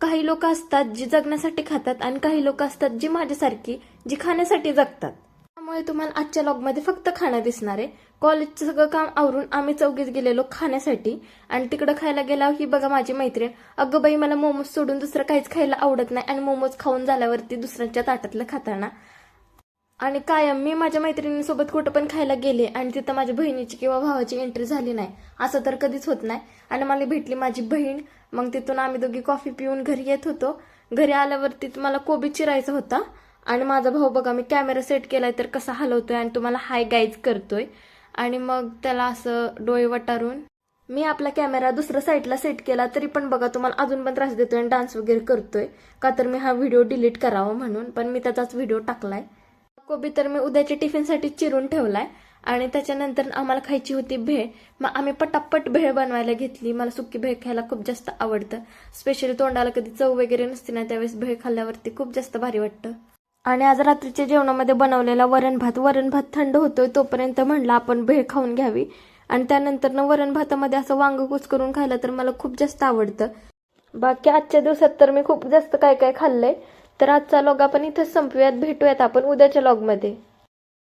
काही लोक असतात जी जगण्यासाठी खातात आणि काही लोक असतात जी माझ्यासारखी जी खाण्यासाठी जगतात. त्यामुळे तुम्हाला आजच्या लॉगमध्ये फक्त खाणं दिसणार आहे. कॉलेजचं सगळं काम आवरून आम्ही चौघीच गेलेलो खाण्यासाठी आणि तिकडं खायला गेल्यावर ही बघा माझी मैत्रीण, अगं बाई मला मोमोज सोडून दुसरं काहीच खायला आवडत नाही आणि मोमोज खाऊन झाल्यावरती दुसऱ्यांच्या ताटातलं खाताना. आणि कायम मी माझ्या मैत्रिणींसोबत कुठं पण खायला गेले आणि तिथं माझ्या बहिणीची किंवा भावाची एंट्री झाली नाही असं तर कधीच होत नाही. आणि मला भेटली माझी बहीण. मग तिथून आम्ही दोघी कॉफी पिऊन घरी येत होतो. घरी आल्यावरती मला कोबी चिरायचा होता आणि माझा भाऊ बघा मी कॅमेरा सेट केलाय तर कसा हलवतोय आणि तुम्हाला हाय गाईज करतोय. आणि मग त्याला असं डोळे वटारून मी आपला कॅमेरा दुसऱ्या साईडला सेट केला तरी पण बघा तुम्हाला अजून पण त्रास देतोय आणि डान्स वगैरे करतोय. का तर मी हा व्हिडिओ डिलीट करावा म्हणून, पण मी त्याचाच व्हिडिओ टाकलाय. कोबी तर मी उद्याच्या टिफिनसाठी चिरून ठेवलाय. आणि त्याच्यानंतर आम्हाला खायची होती भेळ. मग आम्ही पटापट भेळ बनवायला घेतली. मला सुकी भेळ खायला खूप जास्त आवडतं. स्पेशली तोंडाला कधी चव वगैरे नसते ना त्यावेळेस भेळ खाल्ल्यावरती खूप जास्त भारी वाटतं. आणि आज रात्रीच्या जेवणामध्ये बनवलेला वरण भात थंड होतोय तोपर्यंत म्हणलं आपण भेळ खाऊन घ्यावी. आणि त्यानंतर वरण भातामध्ये असं वांग कुस्करून खायला तर मला खूप जास्त आवडतं. बाकी आजच्या दिवसात तर मी खूप जास्त काय काय खाल्लंय. तर आजचा लॉग आपण इथेच संपवूयात. भेटूयात आपण उद्याच्या लॉगमध्ये.